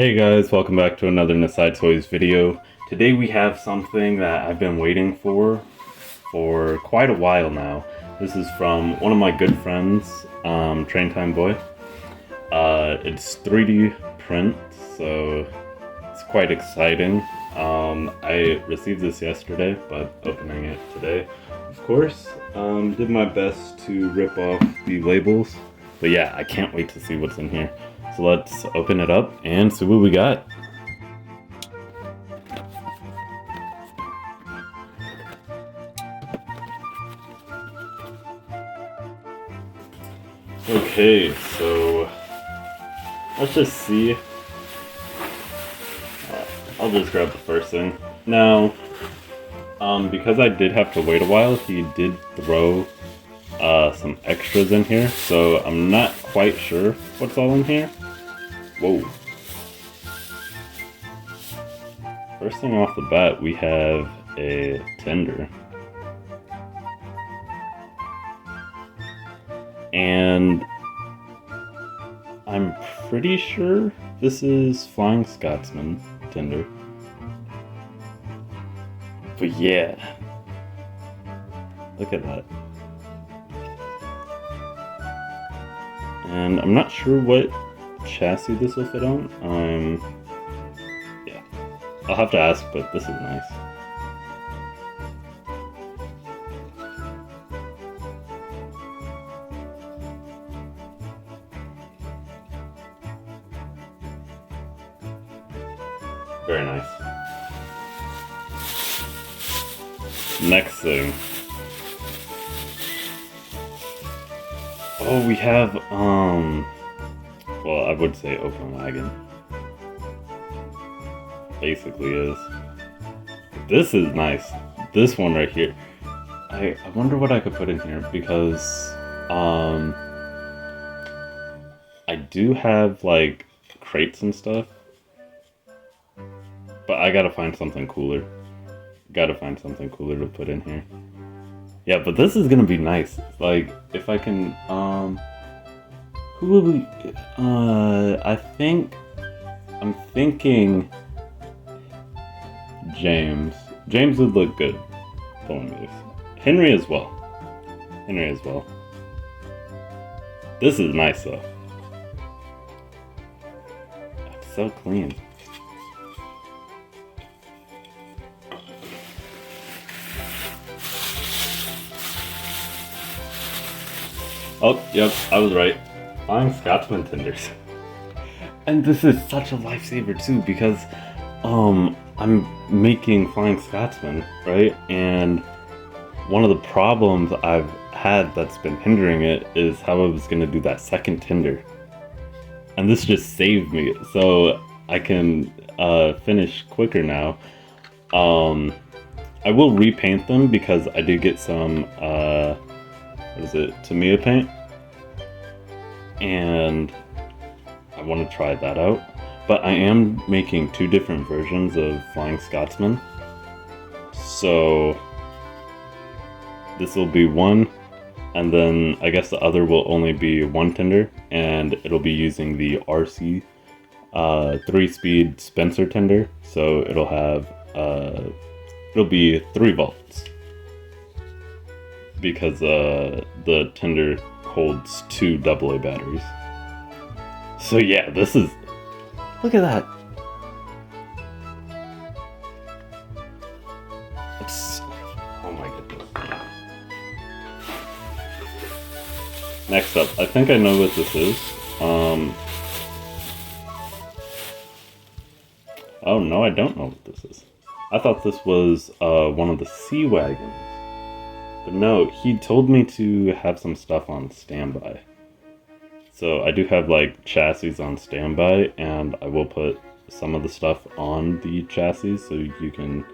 Hey guys, welcome back to another NasiToys video. Today we have something that I've been waiting for quite a while now. This is from one of my good friends, TrainTimeBoy. It's 3D print, so it's quite exciting. I received this yesterday, but opening it today, of course. Did my best to rip off the labels, but yeah, I can't wait to see what's in here. So let's open it up and see what we got. Okay, so let's just see. I'll just grab the first thing. Now, because I did have to wait a while, he did throw some extras in here, so I'm not quite sure what's all in here. Whoa. First thing off the bat, we have a tender. And I'm pretty sure this is Flying Scotsman tender. But yeah. Look at that. And I'm not sure what chassis this will fit on. Yeah. I'll have to ask, but this is nice. Very nice. Next thing. Oh, we have, well, I would say open wagon. Basically is. This is nice. This one right here. I wonder what I could put in here because, I do have, like, crates and stuff. But I gotta find something cooler. Gotta find something cooler to put in here. Yeah, but this is gonna be nice. Like, if I can, who will we, I'm thinking James. James would look good pulling these. Henry as well. This is nice though. It's so clean. Oh, yep, I was right. Flying Scotsman tenders. And this is such a lifesaver too, because I'm making Flying Scotsman, right? And one of the problems I've had that's been hindering it is how I was gonna do that second tender. And this just saved me, so I can finish quicker now. I will repaint them because I did get some what is it, Tomy paint, and I want to try that out. But I am making two different versions of Flying Scotsman, so this will be one, and then I guess the other will only be one tender, and it'll be using the RC 3-speed Spencer tender, so it'll have it'll be 3 volts. Because the tender holds 2 AA batteries. So yeah, this is, look at that. It's, oh my goodness. Next up, I think I know what this is. Oh no, I don't know what this is. I thought this was one of the sea wagons. But no, he told me to have some stuff on standby. So I do have like chassis on standby, and I will put some of the stuff on the chassis so you can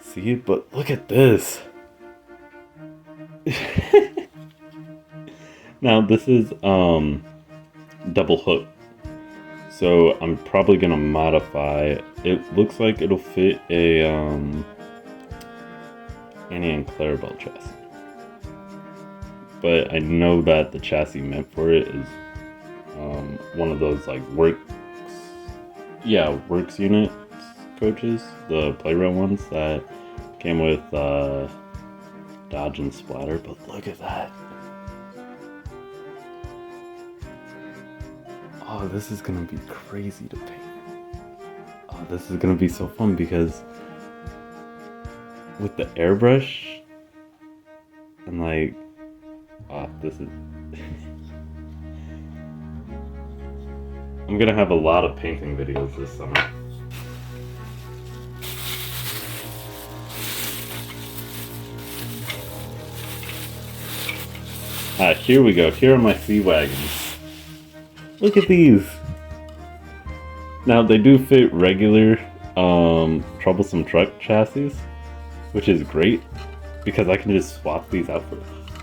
see it. But look at this. Now this is double hook. So I'm probably gonna modify it. It looks like it'll fit a Annie and Clarabelle chassis. But I know that the chassis meant for it is one of those like works yeah, works unit coaches, the Plarail ones that came with dodge and splatter. But look at that. Oh, this is gonna be crazy to paint. Oh, this is gonna be so fun because with the airbrush and like, oh, this is. I'm gonna have a lot of painting videos this summer. Here we go. Here are my sea wagons. Look at these. Now they do fit regular troublesome truck chassis, which is great because I can just swap these out for.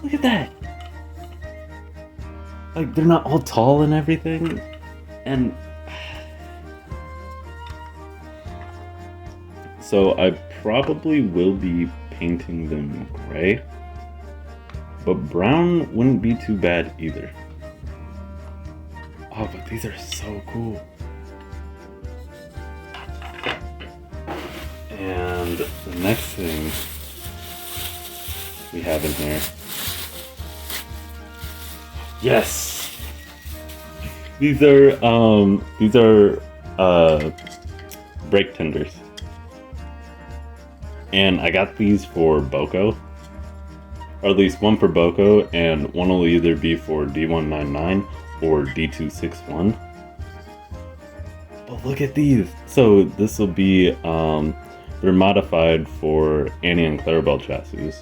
Look at that. Like, they're not all tall and everything, and so I probably will be painting them gray, but brown wouldn't be too bad either. Oh, but these are so cool. And the next thing we have in here. Yes! These are brake tenders. And I got these for Boko. Or at least one for Boko, and one will either be for D199 or D261. But look at these! So this will be, they're modified for Annie and Clarabelle chassis.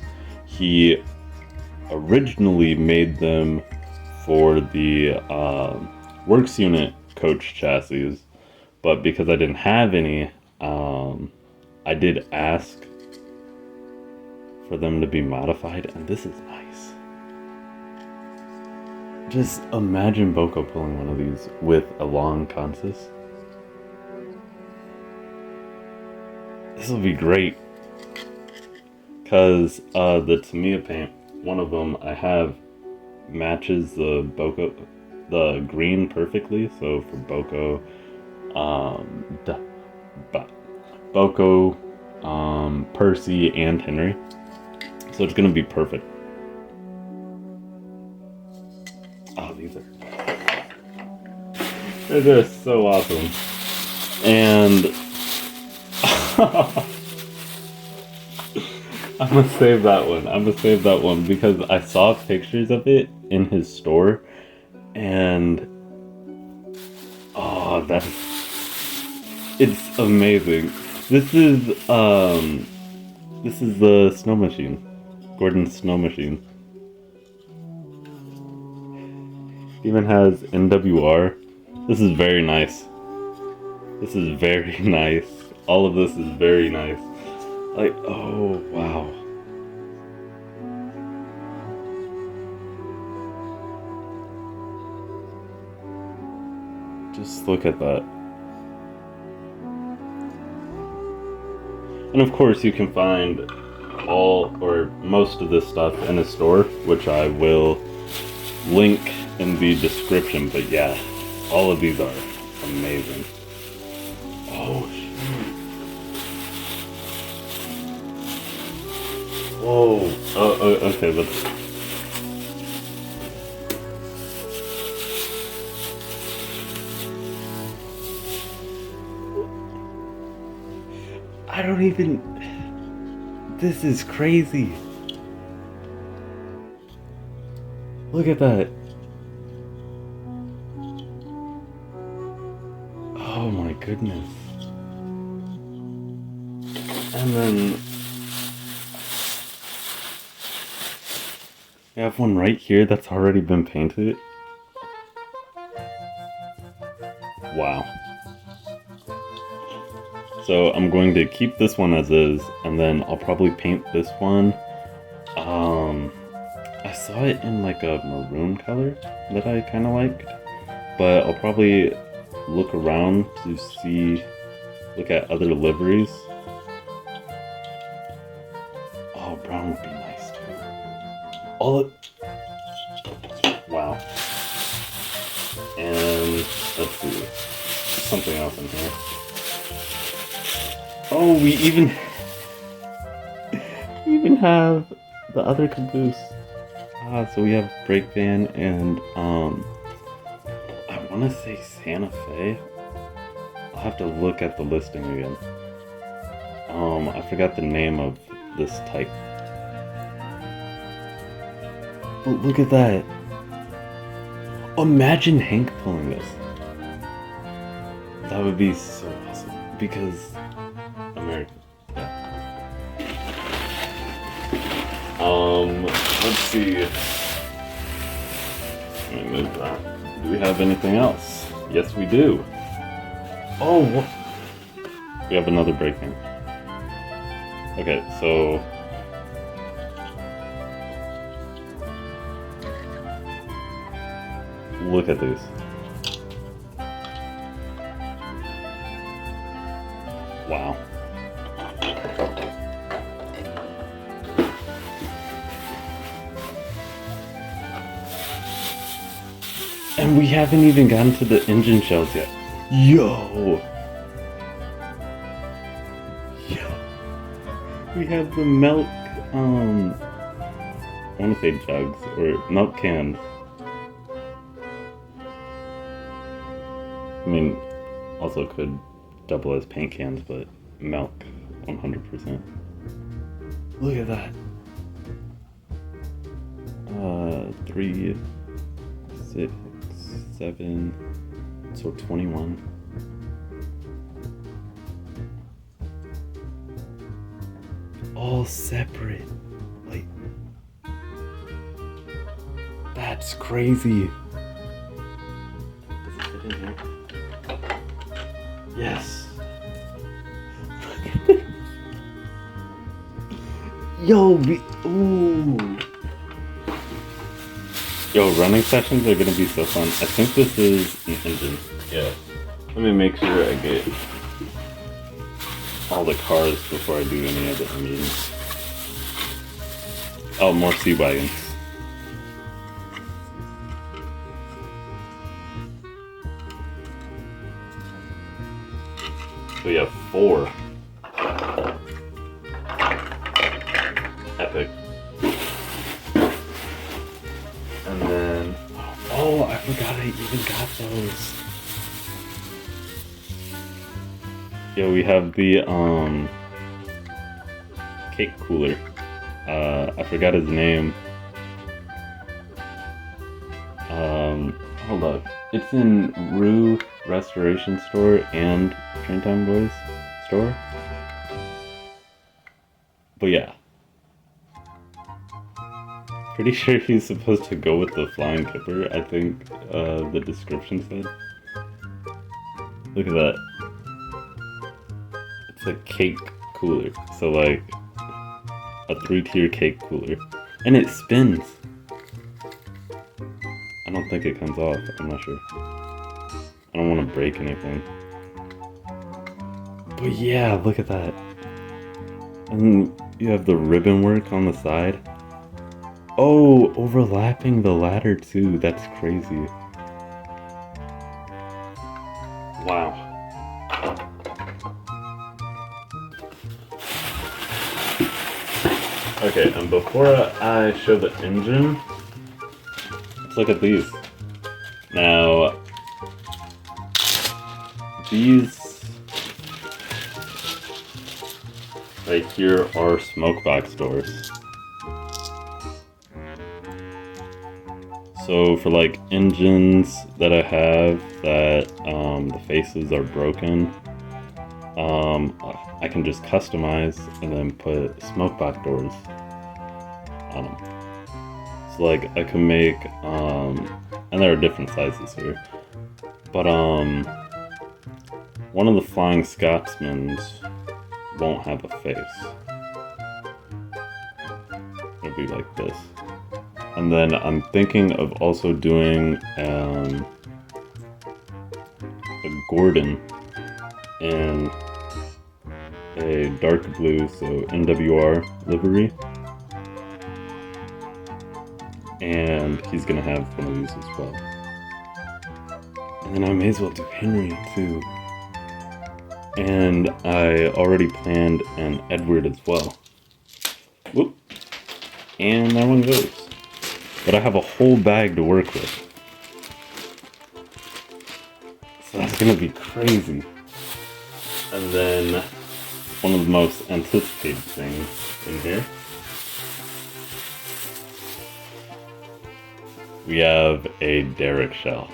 He originally made them for the works unit coach chassis, but because I didn't have any, I did ask for them to be modified, and this is nice. Just imagine Boko pulling one of these with a long consist. This will be great, because the Tamiya paint, one of them I have matches the Boko, the green perfectly. So for Boko, Boko, Percy, and Henry. So it's gonna be perfect. Oh, these are so awesome. And I'm gonna save that one because I saw pictures of it in his store, and oh, it's amazing. This is the snow machine, Gordon's snow machine. Even has NWR. This is very nice. This is very nice. All of this is very nice. Like, oh, wow. Just look at that. And of course you can find all or most of this stuff in his store, which I will link in the description. But yeah, all of these are amazing. Oh, whoa. Oh, okay, let's... I don't even... This is crazy. Look at that. Oh my goodness. And then... I have one right here that's already been painted. Wow. So I'm going to keep this one as is, and then I'll probably paint this one. I saw it in like a maroon color that I kind of liked, but I'll probably look around to see, look at other liveries. Oh, brown would be nice too. All it. Wow. And let's see. something else in here. Oh, we even have the other caboose. So we have brake van and I want to say Santa Fe. I'll have to look at the listing again. I forgot the name of this type. But look at that. Imagine Hank pulling this. That would be so awesome. Because American. Yeah. Let's see. Let me move that. Do we have anything else? Yes, we do. Oh, we have another brake van. Okay, so look at these. Wow. And we haven't even gotten to the engine shells yet. Yo! We have the milk, I want to say jugs, or milk cans. I mean, also could double as paint cans, but milk, 100%. Look at that. 3, 6, 7, so 21. All separate. Like, that's crazy. Does it fit in here? Yes. Yo, ooh. Yo, running sessions are gonna be so fun. I think this is an engine. Yeah. Let me make sure I get all the cars before I do any of the engines. Oh, more sea wagons. So we have 4. Epic. And then, oh, I forgot I even got those. Yeah, we have the cake cooler. I forgot his name. Hold up. It's in Rue Restoration Store and TrainTimeBoy's store. But yeah. Pretty sure he's supposed to go with the flying kipper, I think the description said. Look at that. It's a cake cooler. So like a 3-tier cake cooler. And it spins. I don't think it comes off, I'm not sure. I don't want to break anything. But yeah, look at that. And then you have the ribbon work on the side. Oh, overlapping the ladder too. That's crazy. Wow. Okay, and before I show the engine, let's look at these. Now, these right here are smokebox doors. So for like engines that I have that the faces are broken, I can just customize and then put smokebox doors on them. So like I can make, and there are different sizes here, but one of the Flying Scotsmans won't have a face. It'll be like this. And then I'm thinking of also doing a Gordon in a dark blue, so NWR livery. And he's gonna have one of these as well. And then I may as well do Henry too. And I already planned an Edward as well. Whoop. And that one goes. But I have a whole bag to work with. So that's gonna be crazy. And then one of the most anticipated things in here. We have a derrick shell.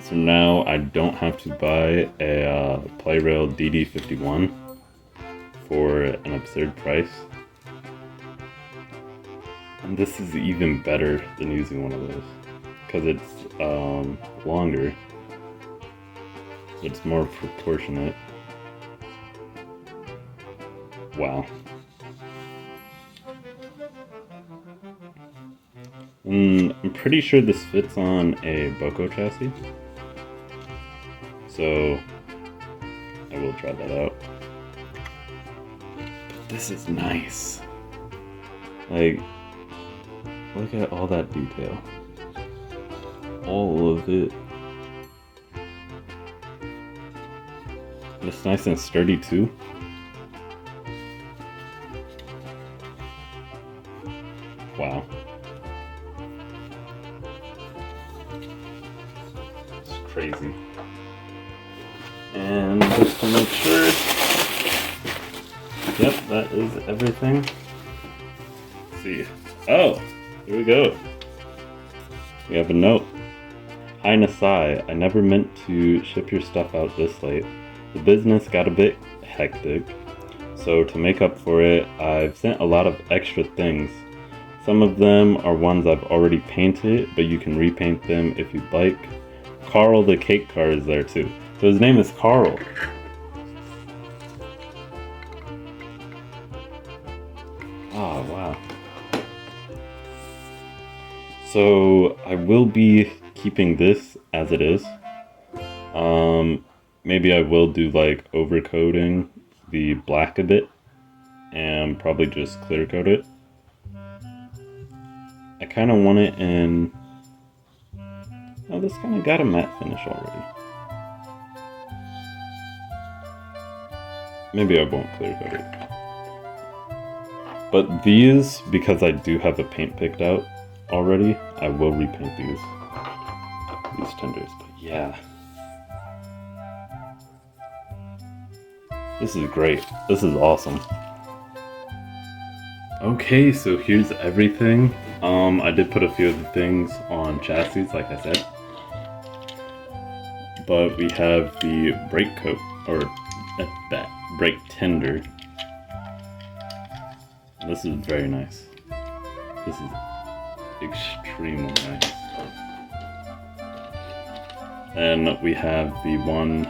So now I don't have to buy a Plarail DD51 for an absurd price. And this is even better than using one of those because it's longer, so it's more proportionate. Wow. And I'm pretty sure this fits on a Boko chassis, so I will try that out. But this is nice. Like, look at all that detail. All of it. And it's nice and sturdy too. Wow. It's crazy. And just to make sure, yep, that is everything. Let's see. Oh, here we go. We have a note. Hi Nasai, I never meant to ship your stuff out this late. The business got a bit hectic, so to make up for it, I've sent a lot of extra things. Some of them are ones I've already painted, but you can repaint them if you'd like. Carl the cake car is there too. So his name is Carl. Oh, wow. So I will be keeping this as it is. Maybe I will do like overcoating the black a bit and probably just clear coat it. I kind of want it in... Oh, this kind of got a matte finish already. Maybe I won't clear coat it. But these, because I do have a paint picked out already, I will repaint these tenders. But yeah. This is great. This is awesome. Okay, so here's everything. I did put a few of the things on chassis, like I said. But we have the brake coat, or that brake tender. This is very nice. This is extremely nice. And we have the one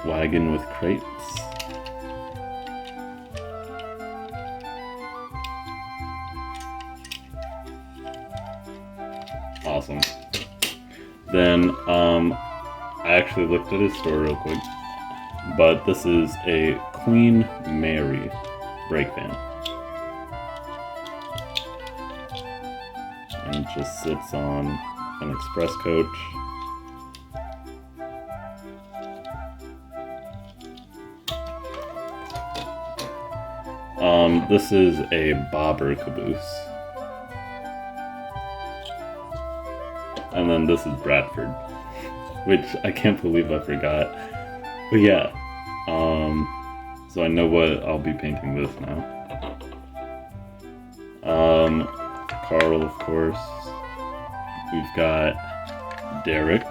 wagon with crates. Awesome. Then I actually looked at his store real quick, but this is a Queen Mary brake van. And it just sits on an express coach. This is a bobber caboose. And then this is Bradford, which I can't believe I forgot. But yeah, so I know what I'll be painting this now. Carl, of course. We've got Derek,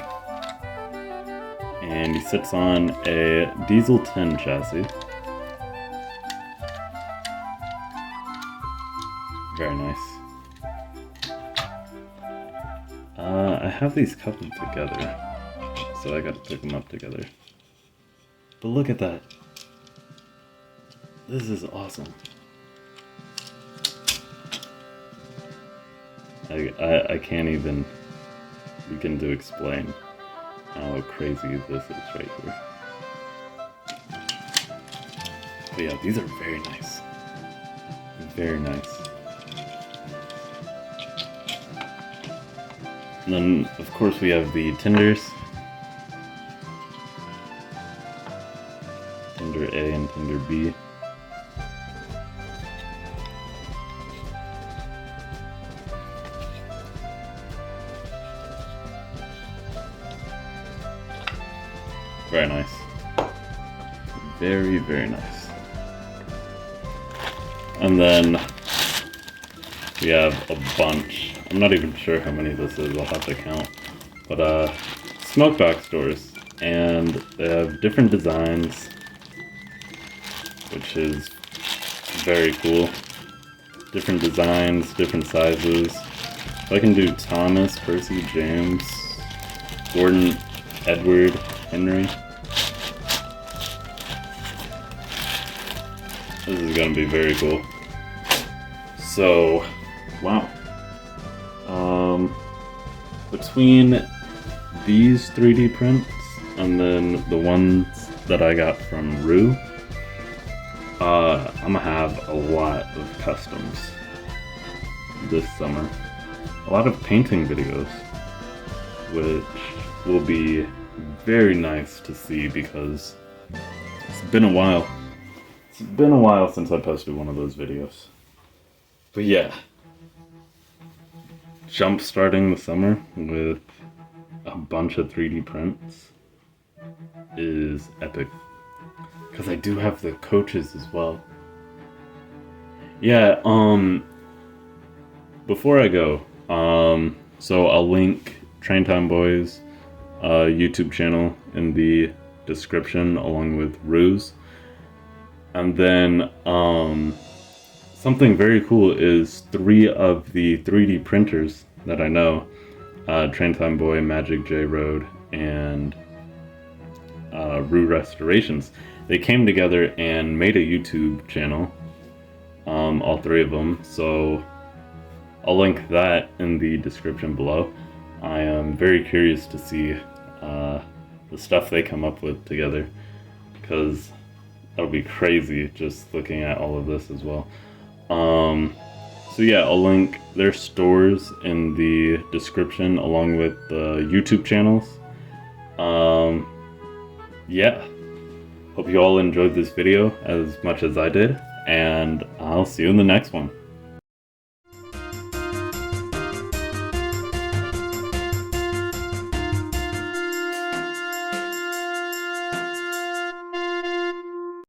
and he sits on a Diesel 10 chassis. Very nice. I have these coupled together, so I gotta pick them up together. But look at that. This is awesome. I can't even begin to explain how crazy this is right here. But yeah, these are very nice. Very nice. And then, of course, we have the tinders. Tinder A and Tinder B. Very nice. Very, very nice. And then we have a bunch. I'm not even sure how many this is, I'll have to count. But smokebox doors. And they have different designs, which is very cool. Different designs, different sizes. So I can do Thomas, Percy, James, Gordon, Edward, Henry. This is gonna be very cool. So, wow. Between these 3D prints and then the ones that I got from Rue, I'm gonna have a lot of customs this summer. A lot of painting videos, which will be very nice to see because it's been a while. It's been a while since I posted one of those videos. But yeah, jump starting the summer with a bunch of 3D prints is epic. Because I do have the coaches as well. Yeah, before I go, so I'll link TrainTimeBoy's YouTube channel in the description along with Rue's. And then something very cool is 3 of the 3D printers that I know, TrainTimeBoy, Magic J Road, and Rue Restorations. They came together and made a YouTube channel, all 3 of them. So I'll link that in the description below. I am very curious to see the stuff they come up with together, because that'll be crazy just looking at all of this as well. So yeah, I'll link their stores in the description along with the YouTube channels. Yeah, hope you all enjoyed this video as much as I did, and I'll see you in the next one.